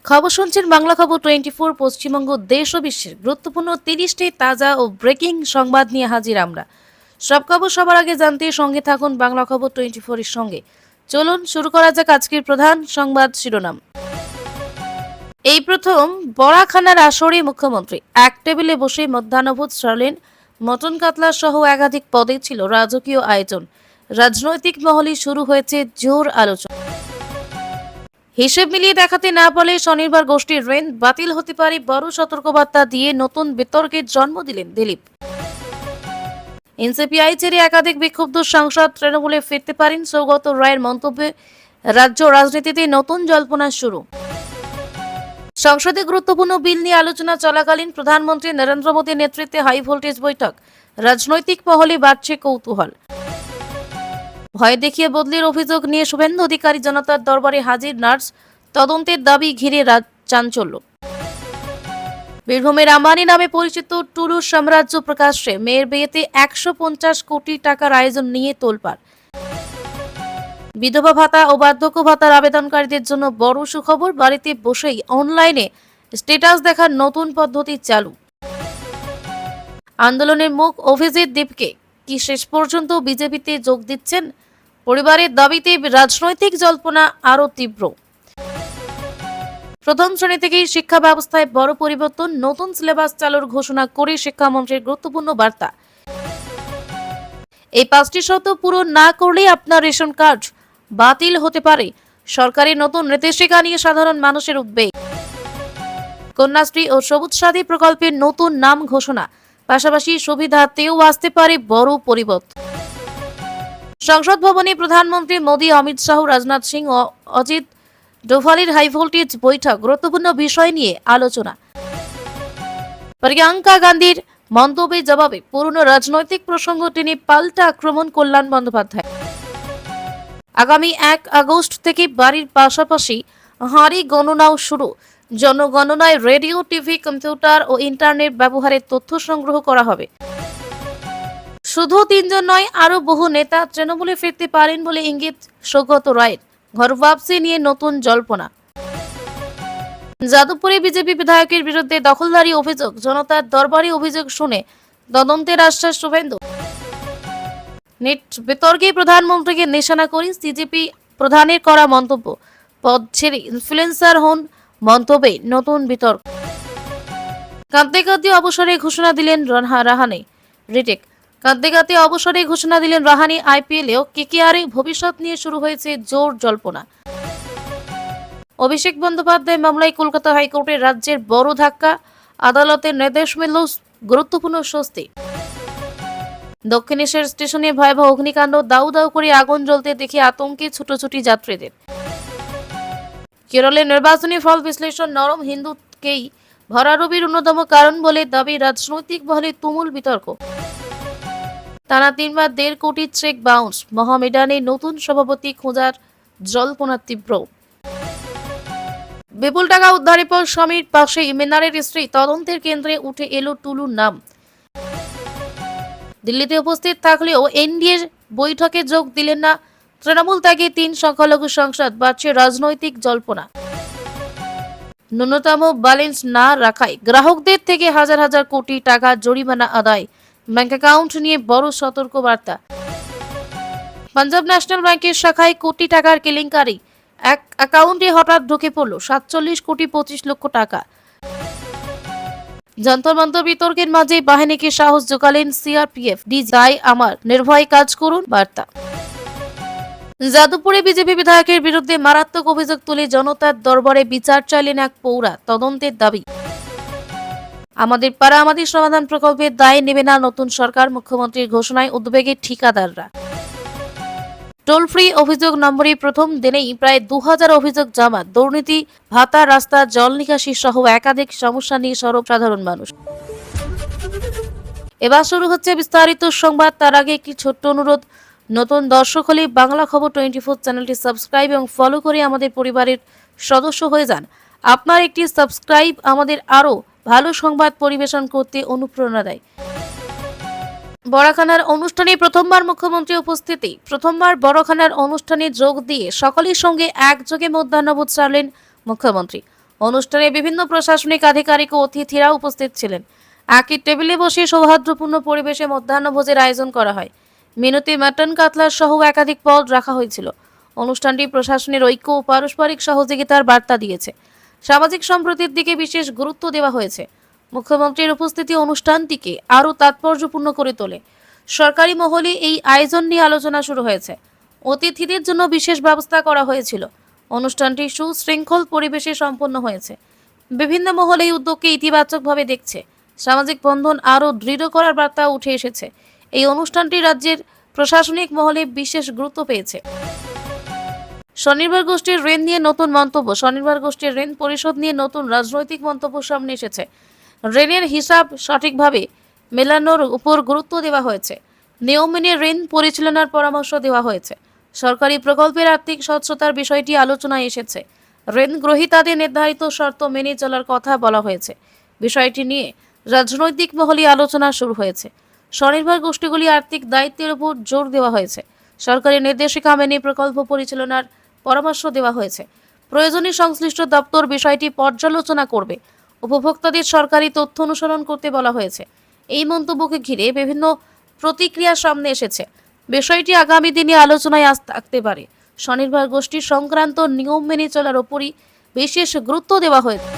খবর শুনছেন বাংলা খবর 24। পশ্চিমবঙ্গ দেশ ও বিশ্বের গুরুত্বপূর্ণ 30টি তাজা ও ব্রেকিং সংবাদ নিয়ে হাজির আমরা। সব খবর সবার আগে জানতে সঙ্গে থাকুন বাংলা খবর 24 এর সঙ্গে। চলুন শুরু করা যাক আজকের প্রধান সংবাদ শিরোনাম। এই প্রথম বড়াখানার আসরে মুখ্যমন্ত্রী এক টেবিলে বসে মধ্যাহ্নভোজ সারলেন। মটন কাতলা সহ একাধিক পদে ছিল রাজকীয় আয়োজন। রাজনৈতিক মহলে শুরু হয়েছে জোর আলোচনা। হিসেব মিলিয়ে দেখাতে না পারলে স্বনির্ভর গোষ্ঠীর ঋণ বাতিল হতে পারে, বড় সতর্কবার্তা দিয়ে নতুন বিতর্কের জন্ম দিলেন দিলীপ। এনসিপিআই ছেড়ে একাধিক বিক্ষুব্ধ সাংসদ তৃণমূলে ফিরতে পারেন, সৌগত রায়ের মন্তব্যে রাজ্য রাজনীতিতে নতুন জল্পনা শুরু। সংসদে গুরুত্বপূর্ণ বিল নিয়ে আলোচনা চলাকালীন প্রধানমন্ত্রী নরেন্দ্র মোদীর নেতৃত্বে হাই ভোল্টেজ বৈঠক। রাজনৈতিক মহলে বাড়ছে কৌতূহল। ভয় দেখিয়ে বদলির অভিযোগ নিয়ে শুভেন্দু অধিকারী জনতার দরবারে হাজির, নার্স তদন্তের দাবি ঘিরে চাঞ্চল্য। বীরভূমের আম্বানি নামে পরিচিত টুলু সাম্রাজ্য প্রকাশ্যে, মেয়ের বিয়েতে 150 কোটি টাকার আয়োজন নিয়ে তোলপাড়। বিধবা ভাতা ও বার্ধক্য ভাতার আবেদনকারীদের জন্য বড় সুখবর, বাড়িতে বসেই অনলাইনে স্ট্যাটাস দেখার নতুন পদ্ধতি চালু। আন্দোলনের মুখ অভিজিৎ দীপকে কি শেষ পর্যন্ত বিজেপিতে যোগ দিচ্ছেন? পরিবারের দাবিতে রাজনৈতিক জল্পনা আরো তীব্র। প্রথম শ্রেণী থেকেই শিক্ষা ব্যবস্থায় বড় পরিবর্তন, নতুন সিলেবাস চালুর ঘোষণা করে শিক্ষামন্ত্রীর গুরুত্বপূর্ণ বার্তা। এই 5টি শর্ত পূরণ না করলে আপনার রেশন কার্ড বাতিল হতে পারে। সরকারি নতুন নির্দেশিকা নিয়ে সাধারণ মানুষের উদ্বেগ। কন্যাশ্রী ও সবুজ সাথী প্রকল্পের নতুন নাম ঘোষণা, পাশাপাশি সুবিধাতেও আসতে পারে বড় পরিবর্তন। সংসদ ভবনে প্রধানমন্ত্রী মোদী, অমিত শাহ, রাজনাথ সিং ও অজিত ডোভালের হাই ভোল্টেজ বৈঠক, গুরুত্বপূর্ণ বিষয় নিয়ে আলোচনা। প্রিয়াঙ্কা গান্ধীর মন্তব্যের জবাবে পুরনো রাজনৈতিক প্রসঙ্গ টেনে পাল্টা আক্রমণ কল্যাণ বন্দ্যোপাধ্যায়। আগামী 1 আগস্ট থেকে বাড়ির পাশাপাশি হাঁড়ি গণনাও শুরু। জনগণনায় রেডিও, টিভি, কম্পিউটার ও ইন্টারনেট ব্যবহারের তথ্য সংগ্রহ করা হবে। শুধু 3 জন নয়, আরো বহু নেতা তৃণমূলে ফিরতে পারেন বলে ইঙ্গিত সৌগত রায়ের। ঘর ওয়াপসি নিয়ে নতুন জল্পনা। যাদবপুরে বিজেপি বিধায়কের বিরুদ্ধে দখলদারি অভিযোগ, জনতার দরবারে অভিযোগ শুনে তদন্তের আশ্বাস শুভেন্দু। নেট বিতর্কে প্রধানমন্ত্রীকে নিশানা করে সিজেপি প্রধানের করা মন্তব্য, পদ ছেড়ে ইনফ্লুয়েন্সার হন মন্তব্যে নতুন বিতর্ক। কাঁদতে কাঁদতে অবসরে ঘোষণা দিলেন রাহানে। রিটেক কাঁদতে কাঁদতে অবসরে ঘোষণা দিলেন রাহানে। আইপিএলেও কেকেআরে ভবিষ্যৎ নিয়ে শুরু হয়েছে জোর জল্পনা। অভিষেক বন্দ্যোপাধ্যায় মামলায় কলকাতা হাইকোর্টের রাজ্যের বড় ধাক্কা, আদালতের নির্দেশ মিলল গুরুত্বপূর্ণ স্বস্তি। দক্ষিণেশ্বর স্টেশনে ভয়াবহ অগ্নিকাণ্ড, দাউ দাউ করে আগুন জ্বলতে দেখে আতঙ্কে ছুটোছুটি যাত্রীদের। কেরলের নির্বাচনী ফল বিশ্লেষণ নরম হিন্দুকেই ভরারবির অন্যতম কারণ বলে দাবি, রাজনৈতিক মহলে তুমুল বিতর্ক। টানা 3 বার 1.5 কোটি চেক বাউন্স, মহামেডানে নতুন সভাপতি খোঁজার জল্পনা তীব্র। বিপুল টাকা উদ্ধারের পর স্বামীর পাশে মিনারের স্ত্রী, তদন্তের কেন্দ্রে উঠে এলো টুলুর নাম। দিল্লিতে উপস্থিত থাকলেও এনডিএর বৈঠকে যোগ দিলেন না তৃণমূল ত্যাগে 3 সংখ্যালঘু সাংসদ, বাড়ছে রাজনৈতিক জল্পনা। ন্যূনতম ব্যালেন্স না রাখায় গ্রাহকদের থেকে হাজার হাজার কোটি টাকা জরিমানা আদায়, ব্যাংক অ্যাকাউন্ট নিয়ে বড় সতর্ক বার্তা। পাঞ্জাব ন্যাশনাল ব্যাংকের শাখায় কোটি টাকার কেলেঙ্কারি, এক অ্যাকাউন্টে হঠাৎ ঢুকে পড়ল 47 কোটি 25 লক্ষ টাকা। যন্তর মন্তর বিতর্কের মাঝে বাহিনীকে সাহস জোগালেন সিআরপিএফ ডিজি, আমার নির্ভয় কাজ করুন বার্তা। যাদবপুরে বিজেপি বিধায়কের বিরুদ্ধে মারাত্মক অভিযোগ তুলে জনতার দরবারে বিচার চাইলেন এক পৌরা, তদন্তের দাবি। আমাদের পাড়া আমাদের সমাধান প্রকল্পের দায় নেবে না নতুন সরকার, মুখ্যমন্ত্রীর ঘোষণায় উদ্বেগে ঠিকাদাররা। টোল ফ্রি অভিযোগ নম্বরে প্রথম দিনেই প্রায় 2000 অভিযোগ জমা, দুর্নীতি, ভাতা, রাস্তা, জল নিকাশি সহ একাধিক সমস্যা নিয়ে সরব সাধারণ মানুষ। এবার শুরু হচ্ছে বিস্তারিত সংবাদ। তার আগে একটি ছোট্ট অনুরোধ, নতুন দর্শক হলে বাংলা খবর 24 চ্যানেলটি সাবস্ক্রাইব এবং ফলো করে আমাদের পরিবারের সদস্য হয়ে যান। আপনার একটি সাবস্ক্রাইব আমাদের আরো ভালো সংবাদ পরিবেশন করতে অনুপ্রেরণা দেয়। বড়াখানার অনুষ্ঠানে প্রথমবার মুখ্যমন্ত্রী উপস্থিতি। প্রথমবার বড়খানার অনুষ্ঠানে যোগ দিয়ে সকলের সঙ্গে একযোগে মধ্যাহ্নভোজ সারলেন মুখ্যমন্ত্রী। অনুষ্ঠানে বিভিন্ন প্রশাসনিক আধিকারিক ও অতিথিরা উপস্থিত ছিলেন। একই টেবিলে বসে সৌহার্দ্যপূর্ণ পরিবেশে মধ্যাহ্নভোজের আয়োজন করা হয়। মেনুতে মাটন, কাতলা সহ একাধিক পদ রাখা হয়েছিল। অনুষ্ঠানটি প্রশাসনের ঐক্য ও পারস্পরিক সহযোগিতার বার্তা দিয়েছে। সামাজিক সম্প্রীতির দিকে বিশেষ গুরুত্ব দেওয়া হয়েছে। মুখ্যমন্ত্রীর উপস্থিতি অনুষ্ঠানটিকে আরও তাৎপর্যপূর্ণ করে তোলে। সরকারি মহলে এই আয়োজন নিয়ে আলোচনা শুরু হয়েছে। অতিথিদের জন্য বিশেষ ব্যবস্থা করা হয়েছিল। অনুষ্ঠানটি সুশৃঙ্খল পরিবেশে সম্পন্ন হয়েছে। বিভিন্ন মহলে এই উদ্যোগকে ইতিবাচকভাবে দেখছে। সামাজিক বন্ধন আরও দৃঢ় করার বার্তা উঠে এসেছে। এই অনুষ্ঠানটি রাজ্যের প্রশাসনিক মহলে বিশেষ গুরুত্ব পেয়েছে। স্বনির্ভর গোষ্ঠীর ঋণ নিয়ে নতুন মন্তব্য। স্বনির্ভর গোষ্ঠীর ঋণ পরিশোধ নিয়ে নতুন রাজনৈতিক মন্তব্য সামনে এসেছে। ঋণের হিসাব সঠিকভাবে মেলানোর উপর গুরুত্ব দেওয়া হয়েছে। নিয়ম মেনে ঋণ পরিচালনার পরামর্শ দেওয়া হয়েছে। সরকারি প্রকল্পের আর্থিক স্বচ্ছতার বিষয়টি আলোচনায় এসেছে। ঋণ গ্রহীতাদের নির্ধারিত শর্ত মেনে চলার কথা বলা হয়েছে। বিষয়টি নিয়ে রাজনৈতিক মহলে আলোচনা শুরু হয়েছে। স্বনির্ভর গোষ্ঠীগুলি আর্থিক দায়িত্বের উপর জোর দেওয়া হয়েছে। সরকারি নির্দেশিকা মেনে প্রকল্প পরিচালনার পরামর্শ দেওয়া হয়েছে। প্রয়োজনীয় সংশ্লিষ্ট দপ্তর বিষয়টি পর্যালোচনা করবে। উপভোক্তাদের সরকারি তথ্য অনুসরণ করতে বলা হয়েছে। এই মন্তব্যকে ঘিরে বিভিন্ন প্রতিক্রিয়া সামনে এসেছে। বিষয়টি আগামী দিনে আলোচনায় থাকতে পারে। স্বনির্ভর গোষ্ঠী সংক্রান্ত নিয়ম মেনে চলার উপরই বিশেষ গুরুত্ব দেওয়া হয়েছে।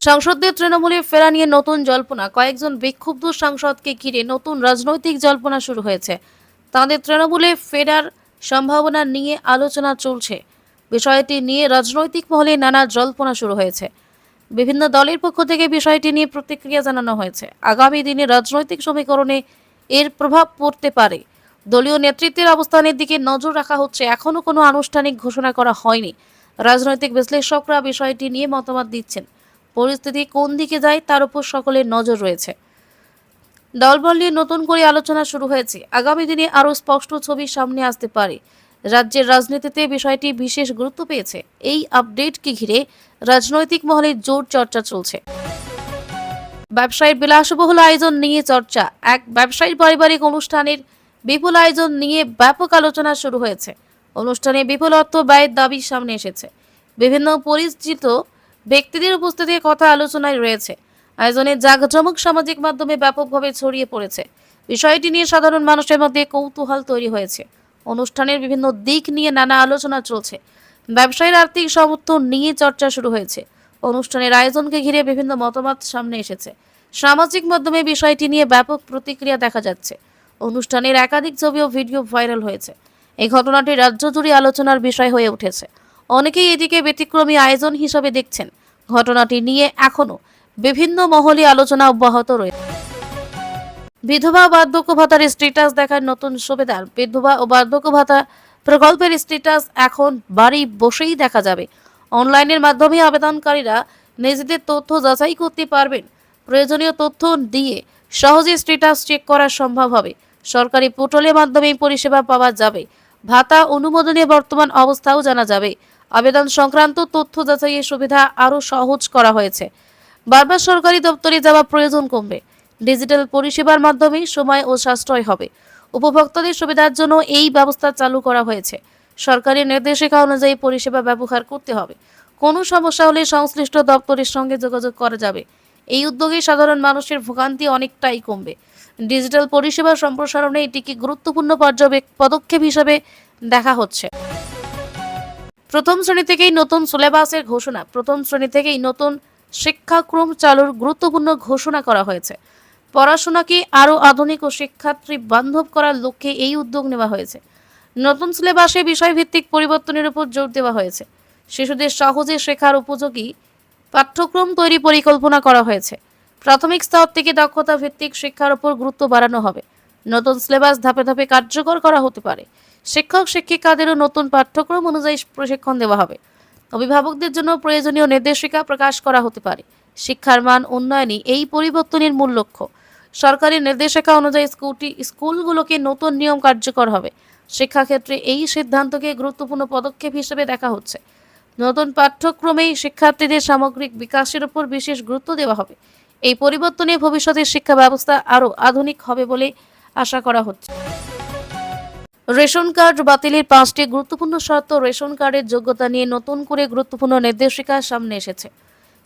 সংসদে তৃণমূলে ফেরা নিয়ে নতুন জল্পনা। কয়েকজন বিক্ষুব্ধ সাংসদকে ঘিরে নতুন রাজনৈতিক জল্পনা শুরু হয়েছে। তাদের তৃণমূলে ফেরার সম্ভাবনা নিয়ে আলোচনা চলছে। বিষয়টি নিয়ে রাজনৈতিক মহলে নানা জল্পনা শুরু হয়েছে। বিভিন্ন দলের পক্ষ থেকে বিষয়টি নিয়ে প্রতিক্রিয়া জানানো হয়েছে। আগামী দিনে রাজনৈতিক সমীকরণে এর প্রভাব পড়তে পারে। দলীয় নেতৃত্বের অবস্থানের দিকে নজর রাখা হচ্ছে। এখনও কোনো আনুষ্ঠানিক ঘোষণা করা হয়নি। রাজনৈতিক বিশ্লেষকরা বিষয়টি নিয়ে মতামত দিচ্ছেন। পরিস্থিতি কোন দিকে যায় তার উপর সকলের নজর রয়েছে। দলবল নিয়ে নতুন করে আলোচনা শুরু হয়েছে। আগামী দিনে আরও স্পষ্ট ছবি সামনে আসতে পারে। রাজ্যের রাজনীতিতে বিষয়টি বিশেষ গুরুত্ব পেয়েছে। এই আপডেটকে ঘিরে রাজনৈতিক মহলে জোর চর্চা চলছে। ব্যবসায়ীর বিলাসবহুল আয়োজন নিয়ে চর্চা। এক ব্যবসায়ীর পারিবারিক অনুষ্ঠানের বিপুল আয়োজন নিয়ে ব্যাপক আলোচনা শুরু হয়েছে। অনুষ্ঠানে বিপুল অর্থ ব্যয়ের দাবি সামনে এসেছে। বিভিন্ন পরিচিত ব্যক্তিদের উপস্থিতির কথা আলোচনায় রয়েছে। আয়োজনের জাঁকজমক সামাজিক মাধ্যমে ব্যাপকভাবে ছড়িয়ে পড়েছে। বিষয়টি নিয়ে সাধারণ মানুষের মধ্যে কৌতূহল তৈরি হয়েছে। অনুষ্ঠানের বিভিন্ন দিক নিয়ে নানা আলোচনা চলছে। ব্যবসায়ীর আর্থিক সমর্থন নিয়ে চর্চা শুরু হয়েছে। অনুষ্ঠানের আয়োজনকে ঘিরে বিভিন্ন মতামত সামনে এসেছে। সামাজিক মাধ্যমে বিষয়টি নিয়ে ব্যাপক প্রতিক্রিয়া দেখা যাচ্ছে। অনুষ্ঠানের একাধিক ছবি ও ভিডিও ভাইরাল হয়েছে। এই ঘটনাটি রাজ্য জুড়ে আলোচনার বিষয় হয়ে উঠেছে। অনেকেই এটিকে ব্যতিক্রমী আয়োজন হিসেবে দেখছেন। ঘটনাটি নিয়ে এখনো বিভিন্ন মহলে আলোচনা অব্যাহত রয়েছে। বিধবা ও বার্ধক্য ভাতার স্ট্যাটাস দেখার নতুন সুবিধা। বিধবা ও বার্ধক্য ভাতা প্রকল্পের স্ট্যাটাস এখন বাড়ি বসেই দেখা যাবে। অনলাইনের মাধ্যমে আবেদনকারীরা নিজেদের তথ্য যাচাই করতে পারবেন। প্রয়োজনীয় তথ্য দিয়ে সহজে স্ট্যাটাস চেক করা সম্ভব হবে। সরকারি পোর্টালের মাধ্যমে পরিষেবা পাওয়া যাবে। ভাতা অনুমোদনের বর্তমান অবস্থাও জানা যাবে। আবেদন সংক্রান্ত তথ্য যাচাইয়ের সুবিধা আরও সহজ করা হয়েছে। বারবার সরকারি দপ্তরে যাওয়া প্রয়োজন কমবে। ডিজিটাল পরিষেবার মাধ্যমে সময় ও সাশ্রয় হবে। উপভোক্তাদের সুবিধার জন্য এই ব্যবস্থা চালু করা হয়েছে। সরকারি নির্দেশিকা অনুযায়ী পরিষেবা ব্যবহার করতে হবে। কোনো সমস্যা হলে সংশ্লিষ্ট দপ্তরের সঙ্গে যোগাযোগ করা যাবে। এই উদ্যোগে সাধারণ মানুষের ভোগান্তি অনেকটাই কমবে। ডিজিটাল পরিষেবা সম্প্রসারণে এটিকে গুরুত্বপূর্ণ পদক্ষেপ হিসেবে দেখা হচ্ছে। প্রথম শ্রেণী থেকেই নতুন সিলেবাসের ঘোষণা। প্রথম শ্রেণী থেকেই নতুন শিক্ষাক্রম চালুর গুরুত্বপূর্ণ ঘোষণা করা হয়েছে। পড়াশোনাকে আরও আধুনিক ও শিক্ষার্থী বান্ধব করার লক্ষ্যে এই উদ্যোগ নেওয়া হয়েছে। নতুন সিলেবাসে বিষয়ভিত্তিক পরিবর্তনের উপর জোর দেওয়া হয়েছে। শিশুদের সহজে শেখার উপযোগী পাঠ্যক্রম তৈরি পরিকল্পনা করা হয়েছে। প্রাথমিক স্তর থেকে দক্ষতা ভিত্তিক শিক্ষার উপর গুরুত্ব বাড়ানো হবে। নতুন সিলেবাস ধাপে ধাপে কার্যকর করা হতে পারে। শিক্ষক শিক্ষিকাদেরও নতুন পাঠ্যক্রম অনুযায়ী প্রশিক্ষণ দেওয়া হবে। অভিভাবকদের জন্য প্রয়োজনীয় নির্দেশিকা প্রকাশ করা হতে পারে। শিক্ষার মান উন্নয়নই এই পরিবর্তনের মূল লক্ষ্য। সরকারি নির্দেশিকা অনুযায়ী স্কুলগুলোকে নতুন নিয়ম কার্যকর হবে। শিক্ষাক্ষেত্রে এই সিদ্ধান্তকে গুরুত্বপূর্ণ পদক্ষেপ হিসেবে দেখা হচ্ছে। নতুন পাঠ্যক্রমেই শিক্ষার্থীদের সামগ্রিক বিকাশের উপর বিশেষ গুরুত্ব দেওয়া হবে। এই পরিবর্তনে ভবিষ্যতের শিক্ষা ব্যবস্থা আরও আধুনিক হবে বলে আশা করা হচ্ছে। রেশন কার্ড বাতিলের 5টি গুরুত্বপূর্ণ শর্ত। রেশন কার্ডের যোগ্যতা নিয়ে নতুন করে গুরুত্বপূর্ণ নির্দেশিকা সামনে এসেছে।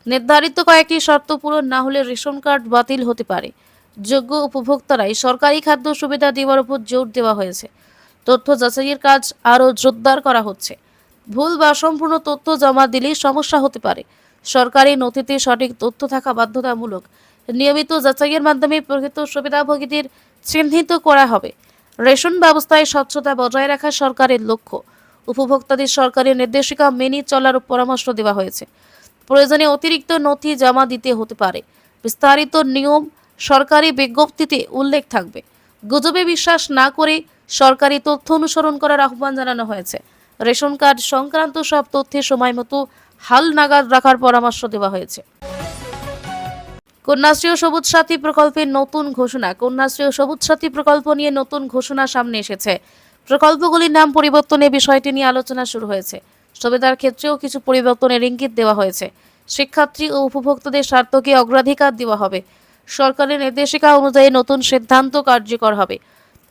নির্ধারিত কয়েকটি শর্ত পূরণ না হলে রেশন কার্ড বাতিল হতে পারে। যোগ্য উপভোক্তারাই সরকারি খাদ্য সুবিধা দেওয়ার উপর জোর দেওয়া হয়েছে। তথ্য যাচাইয়ের কাজ আরও জোরদার করা হচ্ছে। ভুল বা সম্পূর্ণ তথ্য জমা দিলে সমস্যা হতে পারে। সরকারি নথিতে সঠিক তথ্য থাকা বাধ্যতামূলক। নিয়মিত যাচাইয়ের মাধ্যমে প্রকৃত সুবিধাভোগীদের চিহ্নিত করা হবে। রেশন ব্যবস্থায় স্বচ্ছতা বজায় রাখা সরকারের লক্ষ্য। উপভোক্তাদের সরকারি নির্দেশিকা মেনে চলার পরামর্শ দেওয়া হয়েছে। প্রয়োজনে অতিরিক্ত নথি জমা দিতে হতে পারে। বিস্তারিত নিয়ম সরকারি বিজ্ঞপ্তিতে উল্লেখ থাকবে। গুজবে বিশ্বাস না করে সরকারি তথ্য অনুসরণ করার আহ্বান জানানো হয়েছে। রেশন কার্ড সংক্রান্ত সব তথ্যের সময় মতো হালনাগাদ রাখার পরামর্শ দেওয়া হয়েছে। কন্যাশ্রী ও সবুজ সাথী প্রকল্পের নতুন ঘোষণা। কন্যাশ্রী ও সবুজ সাথী প্রকল্প নিয়ে নতুন ঘোষণা সামনে এসেছে। প্রকল্পগুলির নাম পরিবর্তনের বিষয়টি নিয়ে আলোচনা শুরু হয়েছে। সুবিধার ক্ষেত্রেও কিছু পরিবর্তনের ইঙ্গিত দেওয়া হয়েছে। শিক্ষার্থী ও উপভোক্তাদের স্বার্থকে অগ্রাধিকার দেওয়া হবে। সরকারের নির্দেশিকা অনুযায়ী নতুন সিদ্ধান্ত কার্যকর হবে।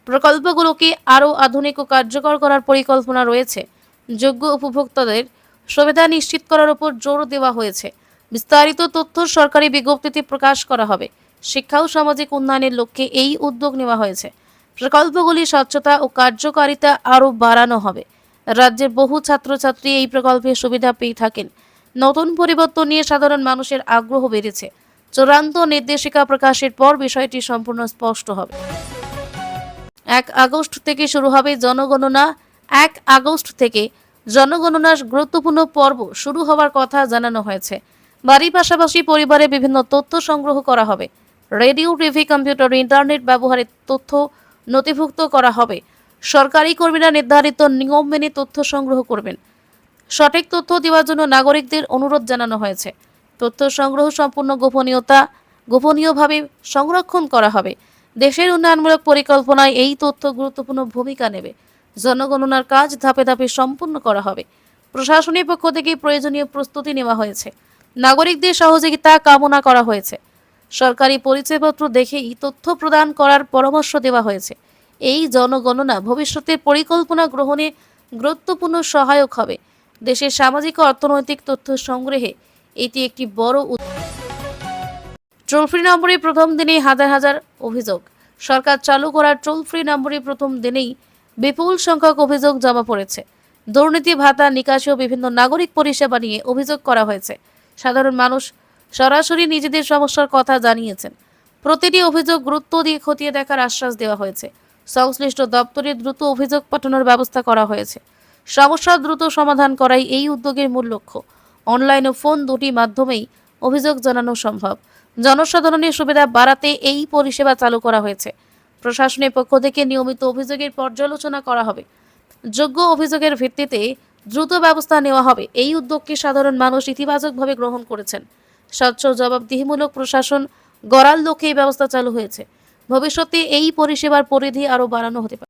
প্রকল্পগুলোকে আরও আধুনিক ও কার্যকর করার পরিকল্পনা রয়েছে। যোগ্য উপভোক্তাদের সুবিধা নিশ্চিত করার উপর জোর দেওয়া হয়েছে। বিস্তারিত তথ্য সরকারি বিজ্ঞপ্তিতে প্রকাশ করা হবে। শিক্ষা ও সামাজিক উন্নয়নের লক্ষ্যে এই উদ্যোগ নেওয়া হয়েছে। প্রকল্পগুলি স্বচ্ছতা ও কার্যকারিতা আরও বাড়ানো হবে। রাজ্যের বহু ছাত্রছাত্রী এই প্রকল্পের সুবিধা পেয়ে থাকেন। নতুন পরিবর্তন নিয়ে সাধারণ মানুষের আগ্রহ বেড়েছে। চূড়ান্ত নির্দেশিকা প্রকাশের পর বিষয়টি সম্পূর্ণ স্পষ্ট হবে। 1 আগস্ট থেকে শুরু হবে জনগণনা। 1 আগস্ট থেকে জনগণনার গুরুত্বপূর্ণ পর্ব শুরু হওয়ার কথা জানানো হয়েছে। বাড়ির পাশাপাশি পরিবারে বিভিন্ন তথ্য সংগ্রহ করা হবে। রেডিও, টিভি, কম্পিউটার, ইন্টারনেট ব্যবহারের তথ্য নথিভুক্ত করা হবে। সরকারি কর্মীরা নির্ধারিত নিয়ম মেনে তথ্য সংগ্রহ করবেন। সঠিক তথ্য দেওয়ার জন্য নাগরিকদের অনুরোধ জানানো হয়েছে। তথ্য সংগ্রহ সম্পূর্ণ গোপনীয়ভাবে সংরক্ষণ করা হবে। দেশের উন্নয়নমূলক পরিকল্পনায় এই তথ্য গুরুত্বপূর্ণ ভূমিকা নেবে। জনগণনার কাজ ধাপে ধাপে সম্পূর্ণ করা হবে। প্রশাসনের পক্ষ থেকে প্রয়োজনীয় প্রস্তুতি নেওয়া হয়েছে। নাগরিকদের সহযোগিতা কামনা করা হয়েছে। সরকারি পরিচয়পত্র দেখেই তথ্য প্রদান করার পরামর্শ দেওয়া হয়েছে। এই জনগণনা ভবিষ্যতের পরিকল্পনা গ্রহণে গুরুত্বপূর্ণ সহায়ক হবে। দেশের সামাজিক ও অর্থনৈতিক তথ্য সংগ্রহে এটি একটি বড় টোল ফ্রি নম্বরে প্রথম দিনেই হাজার হাজার অভিযোগ। সরকার চালু করার টোল ফ্রি নম্বরে প্রথম দিনেই বিপুল সংখ্যক অভিযোগ জমা পড়েছে। দুর্নীতি, ভাতা, নিকাশি ও বিভিন্ন নাগরিক পরিষেবা নিয়ে অভিযোগ করা হয়েছে। সাধারণ মানুষ সরাসরি নিজেদের সমস্যার কথা জানিয়েছেন। প্রতিটি অভিযোগ গুরুত্ব দিয়ে খতিয়ে দেখার আশ্বাস দেওয়া হয়েছে। সংশ্লিষ্ট দপ্তরে দ্রুত অভিযোগ পাঠানোর ব্যবস্থা করা হয়েছে। সমস্যা দ্রুত সমাধান করাই এই উদ্যোগের মূল লক্ষ্য। অনলাইন ও ফোন দুটি মাধ্যমেই অভিযোগ জানানো সম্ভব। জনসাধারণের সুবিধা বাড়াতে এই পরিষেবা চালু করা হয়েছে। প্রশাসনের পক্ষ থেকে নিয়মিত অভিযোগের পর্যালোচনা করা হবে। যোগ্য অভিযোগের ভিত্তিতে দ্রুত ব্যবস্থা নেওয়া হবে। এই উদ্যোগকে সাধারণ মানুষ ইতিবাচকভাবে গ্রহণ করেছেন। স্বচ্ছ জবাবদিহিমূলক প্রশাসন গড়ার লক্ষ্যে এই ব্যবস্থা চালু হয়েছে। ভবিষ্যতে এই পরিষেবার পরিধি আরও বাড়ানো হতে পারে।